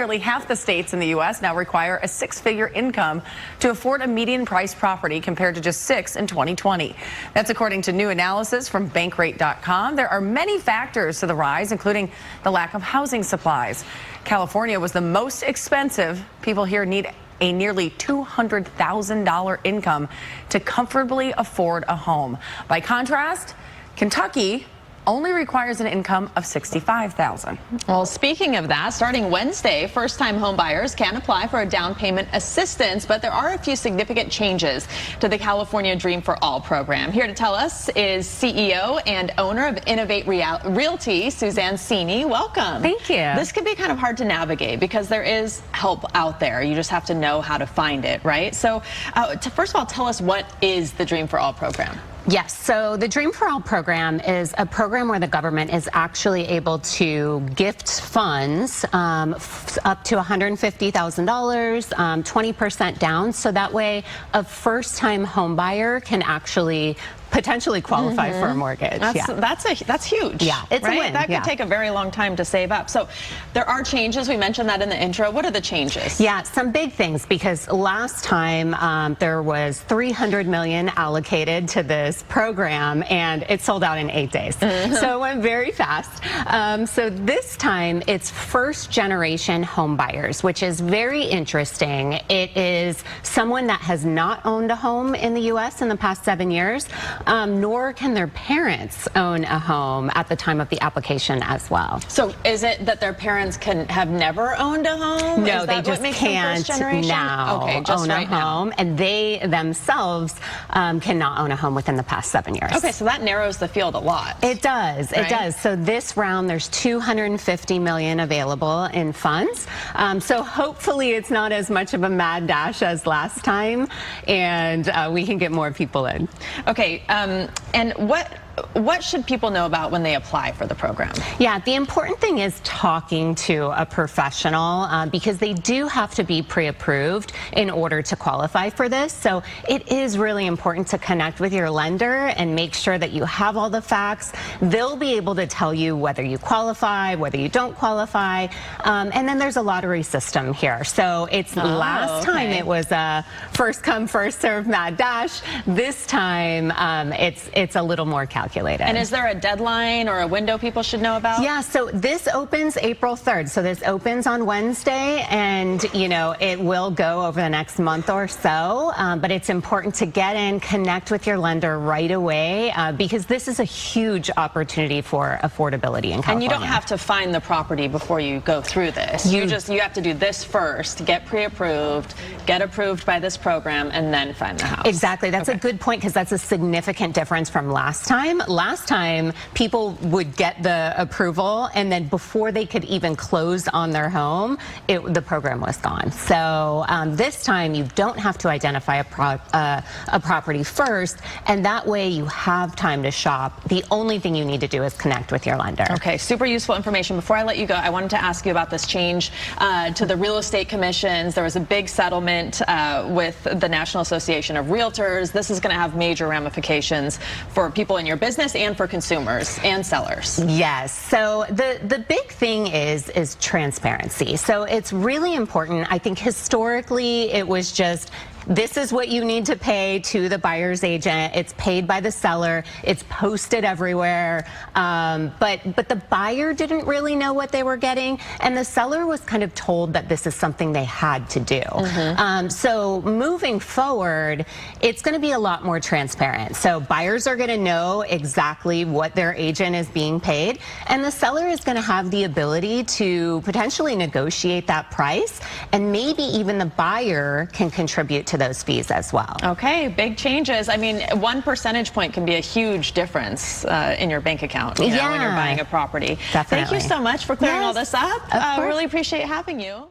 Nearly half the states in the U.S. now require a six-figure income to afford a median-price property compared to just 6 in 2020. That's according to new analysis from Bankrate.com. There are many factors to the rise, including the lack of housing supplies. California was the most expensive. People here need a nearly $200,000 income to comfortably afford a home. By contrast, Kentucky only requires an income of $65,000. Well, speaking of that, starting Wednesday, first-time home buyers can apply for a down payment assistance, but there are a few significant changes to the California Dreamforall program. Here to tell us is CEO and owner of Innovate Realty, Suzanne Seini. Welcome. Thank you. This can be kind of hard to navigate because there is help out there. You just have to know how to find it, right? So, first of all, tell us, what is the Dreamforall program? Yes, so the Dreamforall program is a program where the government is actually able to gift funds up to $150,000, 20% down, so that way a first-time home buyer can actually potentially qualify for a mortgage. That's huge. Yeah, it's right? a win. That could take a very long time to save up. So there are changes. We mentioned that in the intro. What are the changes? Yeah, some big things, because last time there was $300 million allocated to this program, and it sold out in 8 days. So it went very fast. So this time it's first-generation home buyers, which is very interesting. It is someone that has not owned a home in the U.S. in the past 7 years. Nor can their parents own a home at the time of the application as well. So is it that their parents have never owned a home? No, they just can't now own a home, and they themselves cannot own a home within the past 7 years. Okay, so that narrows the field a lot. It does, it does. So this round there's $250 million available in funds. So hopefully it's not as much of a mad dash as last time, and we can get more people in. Okay, and what should people know about when they apply for the program? Yeah, the important thing is talking to a professional because they do have to be pre-approved in order to qualify for this. So it is really important to connect with your lender and make sure that you have all the facts. They'll be able to tell you whether you qualify, whether you don't qualify, and then there's a lottery system here. So it's last time it was a first come, first serve mad dash. This time it's a little more calculated. And is there a deadline or a window people should know about? Yeah, so this opens April 3rd. So this opens on Wednesday, and it will go over the next month or so. But it's important to get in, connect with your lender right away, because this is a huge opportunity for affordability in California. And you don't have to find the property before you go through this. You have to do this first, get pre-approved, get approved by this program, and then find the house. Exactly. That's a good point, because that's a significant difference from last time. Last time, people would get the approval, and then before they could even close on their home, the program was gone. So this time, you don't have to identify a property first, and that way you have time to shop. The only thing you need to do is connect with your lender. Okay, super useful information. Before I let you go, I wanted to ask you about this change to the real estate commissions. There was a big settlement with the National Association of Realtors. This is going to have major ramifications for people in your business and for consumers and sellers. Yes. So the big thing is transparency. So it's really important. I think historically it was just, this is what you need to pay to the buyer's agent. It's paid by the seller. It's posted everywhere. But the buyer didn't really know what they were getting, and the seller was kind of told that this is something they had to do. So moving forward, it's going to be a lot more transparent. So buyers are going to know exactly what their agent is being paid, and the seller is going to have the ability to potentially negotiate that price, and maybe even the buyer can contribute to those fees as well. Okay, big changes. I mean, 1 percentage point can be a huge difference in your bank account when you're buying a property. Definitely. Thank you so much for clearing all this up. I really appreciate having you.